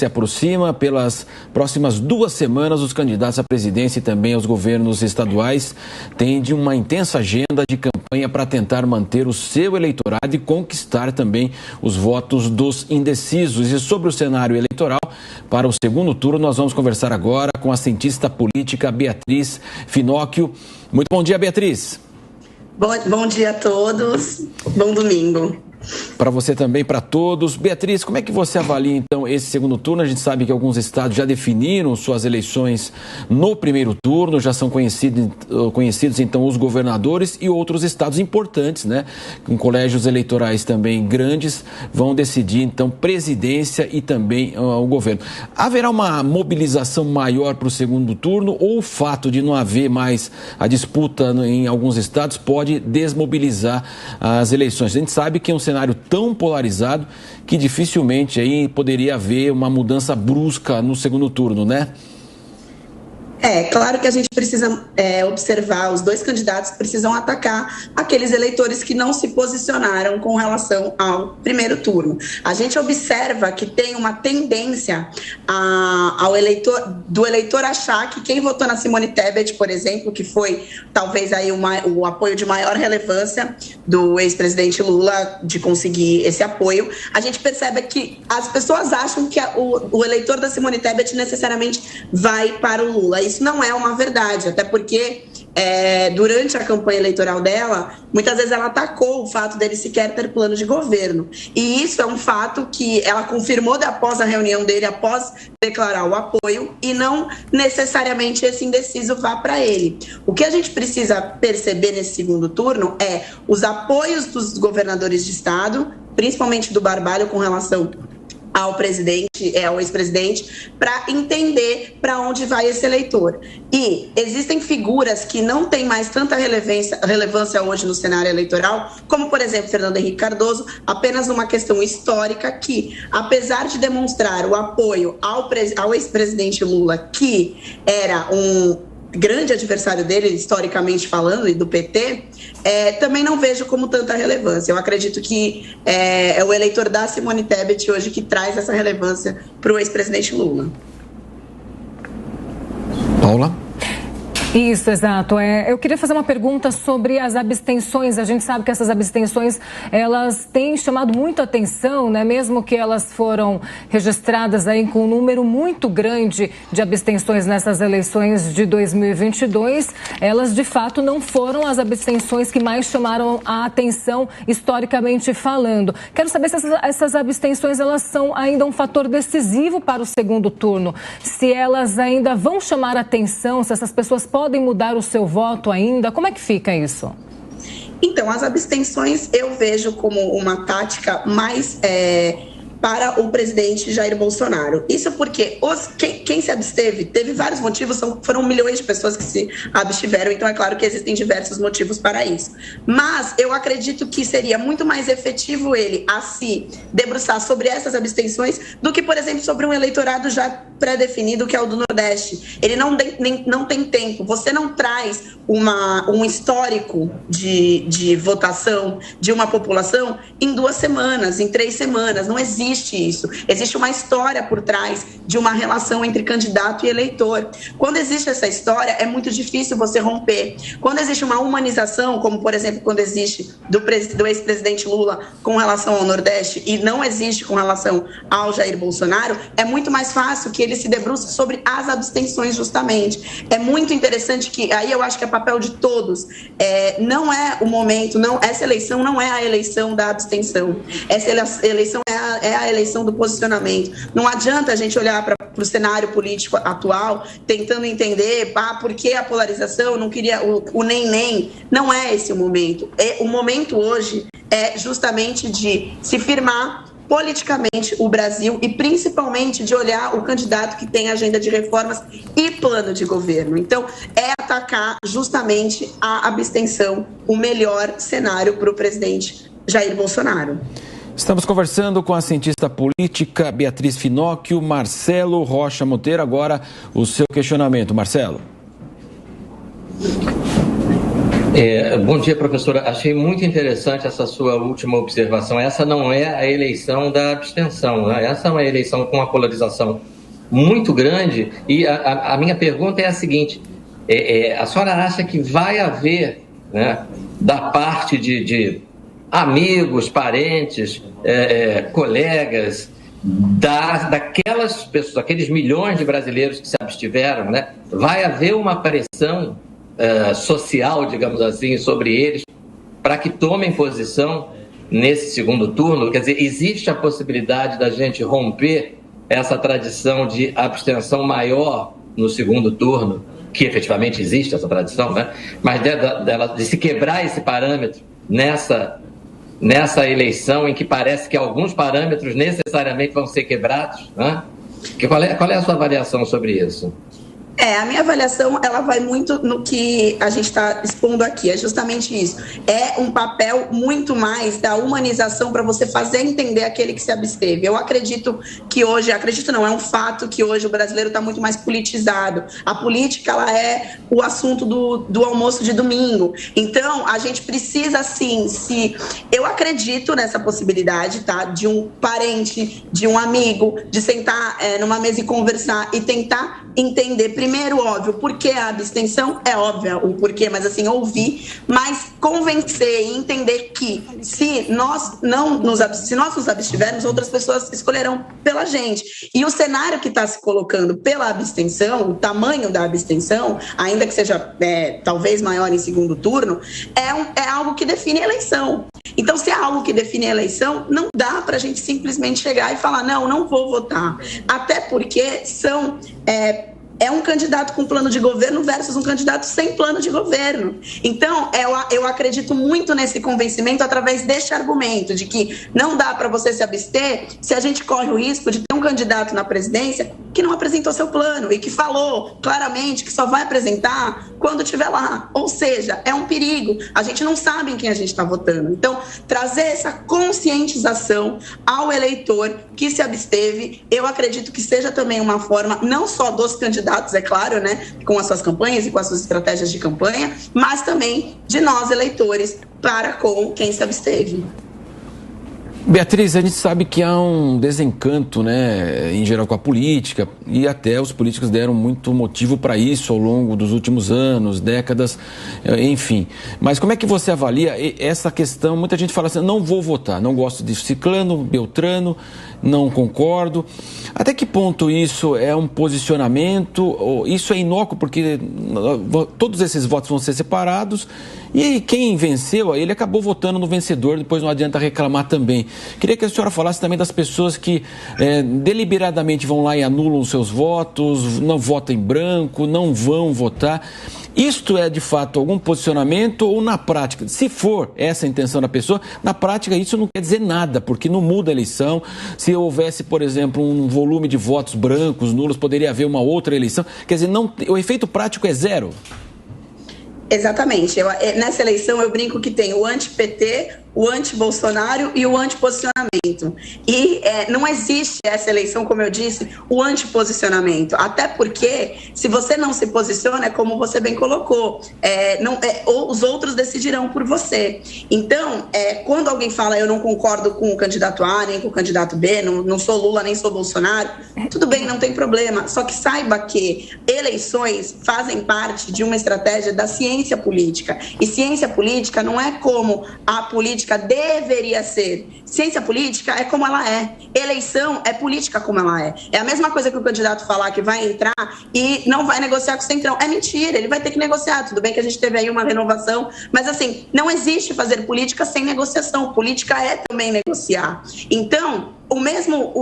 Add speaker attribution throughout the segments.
Speaker 1: se aproxima. Pelas próximas 2 semanas, os candidatos à presidência e também aos governos estaduais têm de uma intensa agenda de campanha para tentar manter o seu eleitorado e conquistar também os votos dos indecisos. E sobre o cenário eleitoral para o segundo turno, nós vamos conversar agora com a cientista política Beatriz Finocchio. Muito bom dia, Beatriz.
Speaker 2: Bom dia a todos, bom domingo.
Speaker 1: Para você também, para todos. Beatriz, como é que você avalia, então, esse segundo turno? A gente sabe que alguns estados já definiram suas eleições no primeiro turno, já são conhecidos então, os governadores, e outros estados importantes, né? Com colégios eleitorais também grandes, vão decidir, então, presidência e também o governo. Haverá uma mobilização maior para o segundo turno, ou o fato de não haver mais a disputa em alguns estados pode desmobilizar as eleições? A gente sabe que é um cenário tão polarizado que dificilmente aí poderia haver uma mudança brusca no segundo turno, né?
Speaker 2: Claro que a gente precisa observar, os dois candidatos precisam atacar aqueles eleitores que não se posicionaram com relação ao primeiro turno. A gente observa que tem uma tendência do eleitor achar que quem votou na Simone Tebet, por exemplo, que foi talvez aí o apoio de maior relevância do ex-presidente Lula de conseguir esse apoio, a gente percebe que as pessoas acham que o eleitor da Simone Tebet necessariamente vai para o Lula. Isso não é uma verdade, até porque durante a campanha eleitoral dela, muitas vezes ela atacou o fato dele sequer ter plano de governo. E isso é um fato que ela confirmou após a reunião dele, após declarar o apoio, e não necessariamente esse indeciso vá para ele. O que a gente precisa perceber nesse segundo turno é os apoios dos governadores de estado, principalmente do Barbalho com relação ao ex-presidente, para entender para onde vai esse eleitor. E existem figuras que não têm mais tanta relevância hoje no cenário eleitoral, como, por exemplo, Fernando Henrique Cardoso, apenas uma questão histórica que, apesar de demonstrar o apoio ao ex-presidente Lula, que era um grande adversário dele, historicamente falando, e do PT, também não vejo como tanta relevância. Eu acredito que é o eleitor da Simone Tebet hoje que traz essa relevância para o ex-presidente Lula.
Speaker 1: Paula?
Speaker 3: Isso, exato. Eu queria fazer uma pergunta sobre as abstenções. A gente sabe que essas abstenções, elas têm chamado muito atenção, né? Mesmo que elas foram registradas aí com um número muito grande de abstenções nessas eleições de 2022, elas de fato não foram as abstenções que mais chamaram a atenção historicamente falando. Quero saber se essas abstenções, elas são ainda um fator decisivo para o segundo turno, se elas ainda vão chamar a atenção, se essas pessoas podem mudar o seu voto ainda? Como é que fica isso?
Speaker 2: Então, as abstenções eu vejo como uma tática mais para o presidente Jair Bolsonaro. Isso porque quem se absteve teve vários motivos, foram milhões de pessoas que se abstiveram, então é claro que existem diversos motivos para isso. Mas eu acredito que seria muito mais efetivo ele a se debruçar sobre essas abstenções do que, por exemplo, sobre um eleitorado já pré-definido, que é o do Nordeste. Ele não tem tempo. Você não traz um histórico de votação de uma população em 2 semanas, em 3 semanas. Não existe isso. Existe uma história por trás de uma relação entre candidato e eleitor. Quando existe essa história, é muito difícil você romper. Quando existe uma humanização, como, por exemplo, quando existe do ex-presidente Lula com relação ao Nordeste e não existe com relação ao Jair Bolsonaro, é muito mais fácil que ele se debruce sobre as abstenções, justamente. É muito interessante que, aí eu acho que é papel de todos, não é o momento, essa eleição não é a eleição da abstenção. Essa eleição é a eleição do posicionamento. Não adianta a gente olhar para o cenário político atual, tentando entender por que a polarização, não queria o nem. Não é esse o momento. O momento hoje é justamente de se firmar politicamente o Brasil e principalmente de olhar o candidato que tem agenda de reformas e plano de governo. Então, é atacar justamente a abstenção, o melhor cenário para o presidente Jair Bolsonaro.
Speaker 1: Estamos conversando com a cientista política Beatriz Finocchio. Marcelo Rocha Monteiro, agora o seu questionamento. Marcelo.
Speaker 4: Bom dia, professora. Achei muito interessante essa sua última observação. Essa não é a eleição da abstenção, né? Essa é uma eleição com uma polarização muito grande. E a minha pergunta é a seguinte: a senhora acha que vai haver, né, da parte de amigos, parentes, colegas, daquelas pessoas, aqueles milhões de brasileiros que se abstiveram, né, vai haver uma pressão social, digamos assim, sobre eles, para que tomem posição nesse segundo turno? Quer dizer, existe a possibilidade da gente romper essa tradição de abstenção maior no segundo turno, que efetivamente existe essa tradição, né? Mas de se quebrar esse parâmetro nessa eleição em que parece que alguns parâmetros necessariamente vão ser quebrados, né? Qual é a sua avaliação sobre isso?
Speaker 2: A minha avaliação, ela vai muito no que a gente está expondo aqui, é justamente isso. É um papel muito mais da humanização para você fazer entender aquele que se absteve. Eu acredito que hoje, é um fato que hoje o brasileiro está muito mais politizado. A política, ela é o assunto do almoço de domingo. Então, a gente precisa, sim, eu acredito nessa possibilidade, tá? De um parente, de um amigo, de sentar numa mesa e conversar e tentar entender, primeiro, óbvio, por que a abstenção, é óbvio o porquê, mas assim, ouvir, mas convencer e entender que se nós nos abstivermos, outras pessoas escolherão pela gente. E o cenário que está se colocando pela abstenção, o tamanho da abstenção, ainda que seja talvez maior em segundo turno, é algo que define a eleição. Então, se é algo que define a eleição, não dá para a gente simplesmente chegar e falar, não vou votar. Até porque é um candidato com plano de governo versus um candidato sem plano de governo. Então, eu acredito muito nesse convencimento através deste argumento de que não dá para você se abster se a gente corre o risco de ter um candidato na presidência que não apresentou seu plano e que falou claramente que só vai apresentar quando estiver lá. Ou seja, é um perigo. A gente não sabe em quem a gente está votando. Então, trazer essa conscientização ao eleitor que se absteve, eu acredito que seja também uma forma, não só dos candidatos, é claro, né, com as suas campanhas e com as suas estratégias de campanha, mas também de nós, eleitores, para com quem se absteve.
Speaker 1: Beatriz, a gente sabe que há um desencanto, né, em geral com a política, e até os políticos deram muito motivo para isso ao longo dos últimos anos, décadas, enfim. Mas como é que você avalia essa questão? Muita gente fala assim, não vou votar, não gosto de Ciclano, Beltrano, não concordo. Até que ponto isso é um posicionamento, ou isso é inócuo, porque todos esses votos vão ser separados, e quem venceu, ele acabou votando no vencedor, depois não adianta reclamar também. Queria que a senhora falasse também das pessoas que deliberadamente vão lá e anulam seus votos, não votam em branco, não vão votar. Isto é, de fato, algum posicionamento ou na prática? Se for essa a intenção da pessoa, na prática isso não quer dizer nada, porque não muda a eleição. Se houvesse, por exemplo, um volume de votos brancos, nulos, poderia haver uma outra eleição. Quer dizer, o efeito prático é zero.
Speaker 2: Exatamente. Nessa eleição eu brinco que tem o anti-PT, o anti-Bolsonaro e o anti-posicionamento. E não existe essa eleição, como eu disse, o anti-posicionamento. Até porque, se você não se posiciona, é como você bem colocou, os outros decidirão por você. Então, quando alguém fala eu não concordo com o candidato A, nem com o candidato B, não sou Lula, nem sou Bolsonaro, tudo bem, não tem problema. Só que saiba que eleições fazem parte de uma estratégia da ciência política. E ciência política não é como a política deveria ser. Ciência política é como ela é. Eleição é política como ela é. É a mesma coisa que o candidato falar que vai entrar e não vai negociar com o Centrão. É mentira, ele vai ter que negociar. Tudo bem que a gente teve aí uma renovação, mas assim, não existe fazer política sem negociação. Política é também negociar. Então, o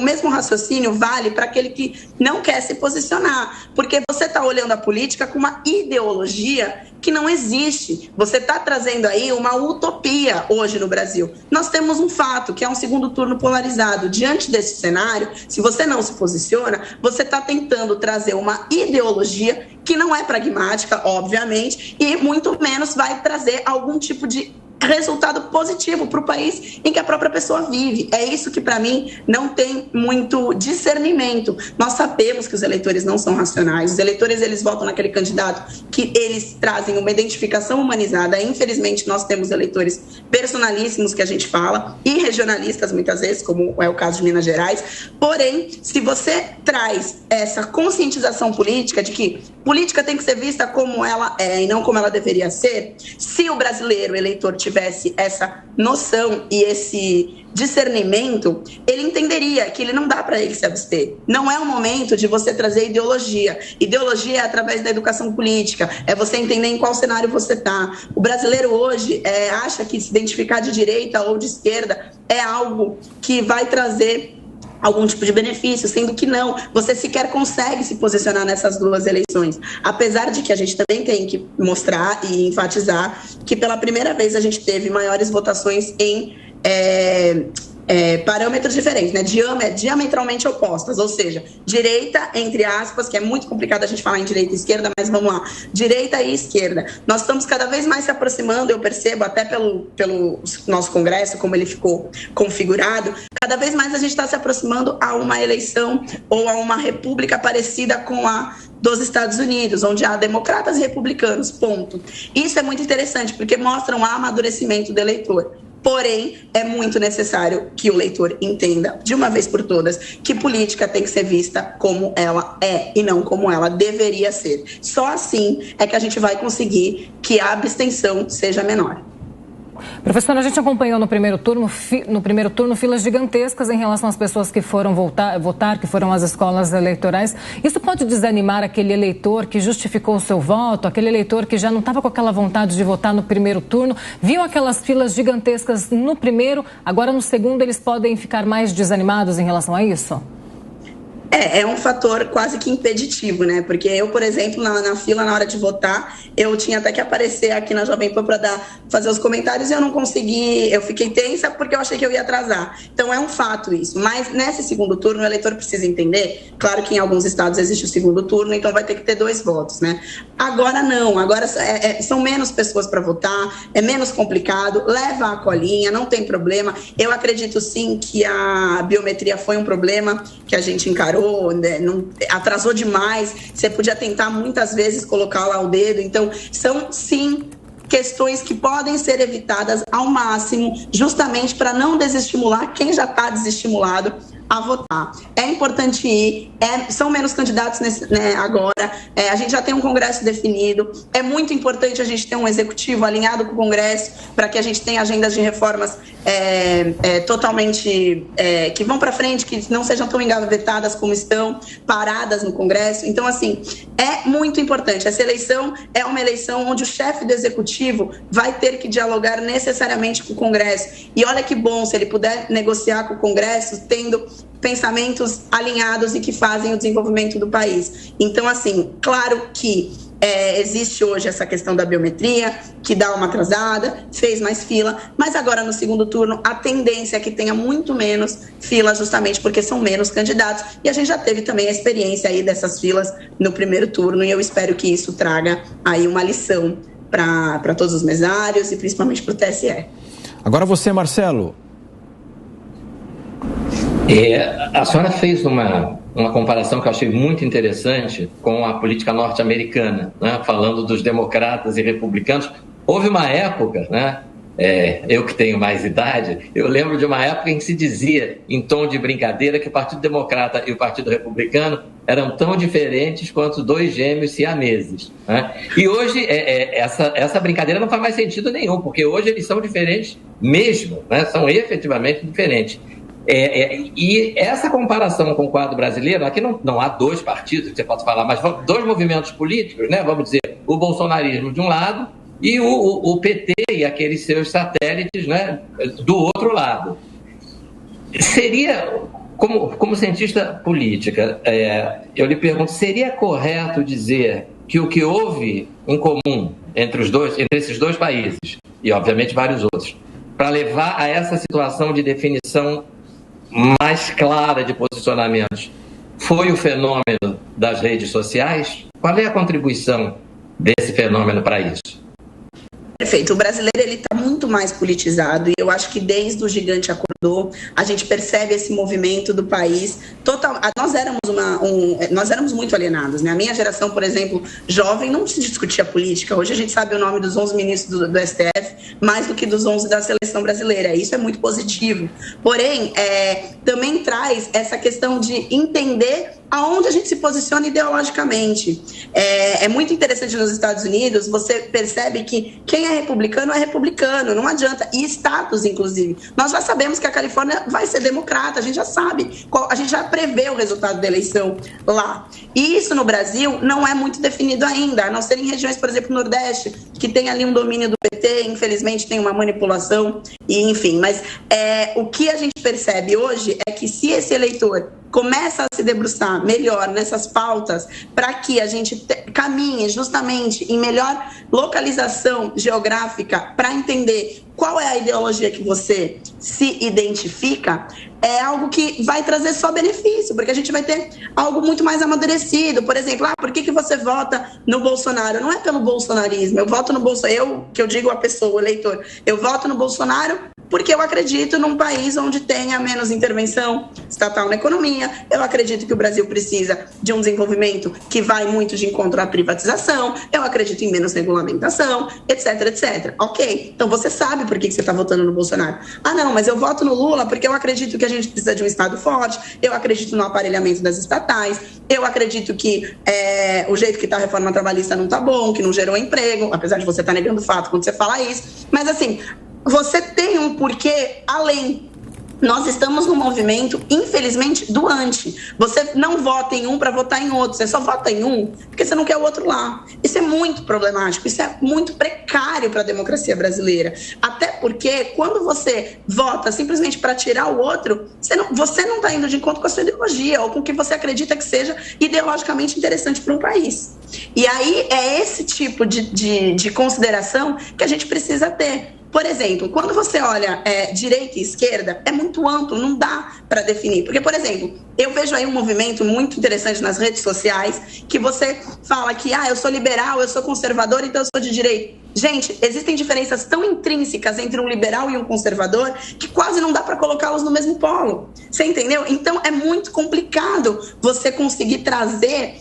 Speaker 2: mesmo raciocínio vale para aquele que não quer se posicionar, porque você está olhando a política com uma ideologia que não existe. Você está trazendo aí uma utopia hoje no Brasil. Nós temos um fato, que é um segundo turno polarizado. Diante desse cenário, se você não se posiciona, você está tentando trazer uma ideologia que não é pragmática, obviamente, e muito menos vai trazer algum tipo de resultado positivo para o país em que a própria pessoa vive. É isso que, para mim, não tem muito discernimento. Nós sabemos que os eleitores não são racionais. Os eleitores, eles votam naquele candidato que eles trazem uma identificação humanizada. Infelizmente, nós temos eleitores personalíssimos, que a gente fala, e regionalistas, muitas vezes, como é o caso de Minas Gerais. Porém, se você traz essa conscientização política de que política tem que ser vista como ela é e não como ela deveria ser, se o brasileiro, o eleitor, tivesse essa noção e esse discernimento, ele entenderia que ele não dá para ele se abster. Não é o momento de você trazer ideologia. Ideologia é através da educação política, é você entender em qual cenário você está. O brasileiro hoje acha que se identificar de direita ou de esquerda é algo que vai trazer algum tipo de benefício, sendo que não, você sequer consegue se posicionar nessas duas eleições, apesar de que a gente também tem que mostrar e enfatizar que pela primeira vez a gente teve maiores votações em parâmetros diferentes, né? Diametralmente opostas, ou seja, direita, entre aspas, que é muito complicado a gente falar em direita e esquerda, mas vamos lá, direita e esquerda. Nós estamos cada vez mais se aproximando, eu percebo, até pelo nosso Congresso, como ele ficou configurado, cada vez mais a gente está se aproximando a uma eleição ou a uma república parecida com a dos Estados Unidos, onde há democratas e republicanos, ponto. Isso é muito interessante, porque mostra um amadurecimento do eleitor. Porém, é muito necessário que o leitor entenda, de uma vez por todas, que política tem que ser vista como ela é e não como ela deveria ser. Só assim é que a gente vai conseguir que a abstenção seja menor.
Speaker 3: Professora, a gente acompanhou no primeiro turno filas gigantescas em relação às pessoas que foram votar, que foram às escolas eleitorais. Isso pode desanimar aquele eleitor que justificou o seu voto, aquele eleitor que já não estava com aquela vontade de votar no primeiro turno, viu aquelas filas gigantescas no primeiro, agora no segundo eles podem ficar mais desanimados em relação a isso?
Speaker 2: É um fator quase que impeditivo, né? Porque eu, por exemplo, na fila, na hora de votar, eu tinha até que aparecer aqui na Jovem Pan para fazer os comentários e eu não consegui, eu fiquei tensa porque eu achei que eu ia atrasar. Então é um fato isso. Mas nesse segundo turno, o eleitor precisa entender, claro que em alguns estados existe o segundo turno, então vai ter que ter 2 votos, né? Agora não, agora são menos pessoas para votar, é menos complicado, leva a colinha, não tem problema. Eu acredito sim que a biometria foi um problema que a gente encarou, né? Não, atrasou demais, você podia tentar muitas vezes colocar lá o dedo, então são sim questões que podem ser evitadas ao máximo, justamente para não desestimular quem já está desestimulado a votar. É importante ir, são menos candidatos agora, a gente já tem um Congresso definido, é muito importante a gente ter um executivo alinhado com o Congresso para que a gente tenha agendas de reformas totalmente que vão para frente, que não sejam tão engavetadas como estão, paradas no Congresso. Então, assim, é muito importante. Essa eleição é uma eleição onde o chefe do executivo vai ter que dialogar necessariamente com o Congresso. E olha que bom se ele puder negociar com o Congresso, tendo pensamentos alinhados e que fazem o desenvolvimento do país. Então, assim, claro que existe hoje essa questão da biometria, que dá uma atrasada, fez mais fila, mas agora no segundo turno a tendência é que tenha muito menos fila, justamente porque são menos candidatos, e a gente já teve também a experiência aí dessas filas no primeiro turno, e eu espero que isso traga aí uma lição para todos os mesários e principalmente para o TSE.
Speaker 1: Agora você, Marcelo.
Speaker 4: A senhora fez uma comparação que eu achei muito interessante com a política norte-americana, né? Falando dos democratas e republicanos. Houve uma época, né? Eu que tenho mais idade, eu lembro de uma época em que se dizia, em tom de brincadeira, que o Partido Democrata e o Partido Republicano eram tão diferentes quanto 2 gêmeos siameses, né? E hoje essa brincadeira não faz mais sentido nenhum, porque hoje eles são diferentes mesmo, né? São efetivamente diferentes. E essa comparação com o quadro brasileiro, aqui não há 2 partidos que você pode falar, mas 2 movimentos políticos, né? Vamos dizer, o bolsonarismo de um lado e o PT e aqueles seus satélites, né, do outro lado. Seria, como cientista política, eu lhe pergunto, seria correto dizer que o que houve em comum entre esses 2 países, e obviamente vários outros, para levar a essa situação de definição mais clara de posicionamentos, foi o fenômeno das redes sociais? Qual é a contribuição desse fenômeno para isso?
Speaker 2: Perfeito. O brasileiro ele está muito mais politizado e eu acho que desde o Gigante Acordou a gente percebe esse movimento do país total. Nós éramos muito alienados, né? A minha geração, por exemplo, jovem, não se discutia política. Hoje a gente sabe o nome dos 11 ministros do STF mais do que dos 11 da seleção brasileira. Isso é muito positivo. Porém, também traz essa questão de entender aonde a gente se posiciona ideologicamente. É muito interessante nos Estados Unidos, você percebe que quem é republicano, não adianta, e estados, inclusive. Nós já sabemos que a Califórnia vai ser democrata, a gente já sabe, a gente já prevê o resultado da eleição lá. E isso no Brasil não é muito definido ainda, a não ser em regiões, por exemplo, Nordeste, que tem ali um domínio do PT, infelizmente tem uma manipulação, e enfim. Mas o que a gente percebe hoje é que se esse eleitor começa a se debruçar melhor nessas pautas para que a gente caminhe justamente em melhor localização geográfica para entender qual é a ideologia que você se identifica, é algo que vai trazer só benefício, porque a gente vai ter algo muito mais amadurecido. Por exemplo, por que você vota no Bolsonaro? Não é pelo bolsonarismo, eu voto no Bolsonaro, eu digo a pessoa, o eleitor, eu voto no Bolsonaro porque eu acredito num país onde tenha menos intervenção estatal na economia, eu acredito que o Brasil precisa de um desenvolvimento que vai muito de encontro à privatização, eu acredito em menos regulamentação, etc, etc. Ok, então você sabe por que você está votando no Bolsonaro. Não, mas eu voto no Lula porque eu acredito que a gente precisa de um Estado forte, eu acredito no aparelhamento das estatais, eu acredito que o jeito que está a reforma trabalhista não está bom, que não gerou emprego, apesar de você estar negando o fato quando você fala isso, mas assim, você tem um porquê além. Nós estamos num movimento, infelizmente, do anti. Você não vota em um para votar em outro. Você só vota em um porque você não quer o outro lá. Isso é muito problemático. Isso é muito precário para a democracia brasileira. Até porque, quando você vota simplesmente para tirar o outro, você não está indo de encontro com a sua ideologia ou com o que você acredita que seja ideologicamente interessante para um país. E aí é esse tipo de consideração que a gente precisa ter. Por exemplo, quando você olha direita e esquerda, é muito amplo, não dá para definir. Porque, por exemplo, eu vejo aí um movimento muito interessante nas redes sociais, que você fala que eu sou liberal, eu sou conservador, então eu sou de direita. Gente, existem diferenças tão intrínsecas entre um liberal e um conservador que quase não dá para colocá-los no mesmo polo. Você entendeu? Então, é muito complicado você conseguir trazer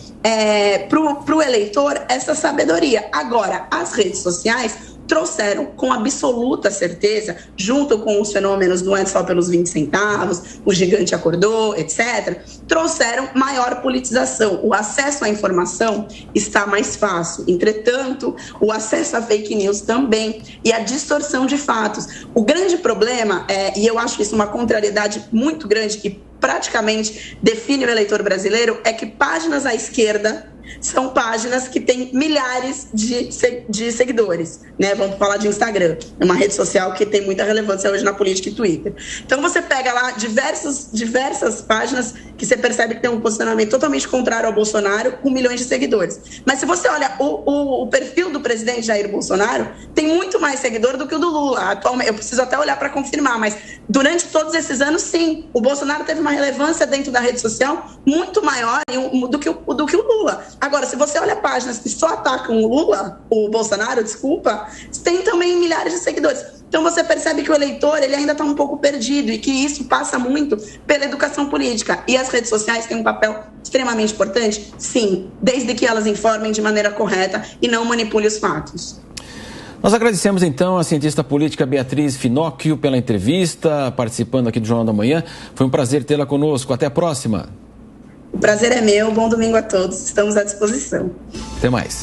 Speaker 2: para o eleitor essa sabedoria. Agora, as redes sociais trouxeram com absoluta certeza, junto com os fenômenos do antes só pelos 20 centavos, o Gigante Acordou, etc., trouxeram maior politização. O acesso à informação está mais fácil. Entretanto, o acesso a fake news também e a distorção de fatos. O grande problema, e eu acho isso uma contrariedade muito grande que praticamente define o eleitor brasileiro, é que páginas à esquerda são páginas que têm milhares de seguidores, né? Vamos falar de Instagram, é uma rede social que tem muita relevância hoje na política e Twitter. Então você pega lá diversas páginas que você percebe que tem um posicionamento totalmente contrário ao Bolsonaro, com milhões de seguidores. Mas se você olha o perfil do presidente Jair Bolsonaro, tem muito mais seguidor do que o do Lula. Atualmente, eu preciso até olhar para confirmar, mas durante todos esses anos, sim, o Bolsonaro teve uma relevância dentro da rede social muito maior do que o Lula. Agora, se você olha páginas que só atacam o Bolsonaro, tem também milhares de seguidores. Então você percebe que o eleitor ele ainda está um pouco perdido e que isso passa muito pela educação política. E as redes sociais têm um papel extremamente importante? Sim, desde que elas informem de maneira correta e não manipulem os fatos.
Speaker 1: Nós agradecemos então a cientista política Beatriz Finocchio pela entrevista, participando aqui do Jornal da Manhã. Foi um prazer tê-la conosco. Até a próxima.
Speaker 2: O prazer é meu. Bom domingo a todos. Estamos à disposição.
Speaker 1: Até mais.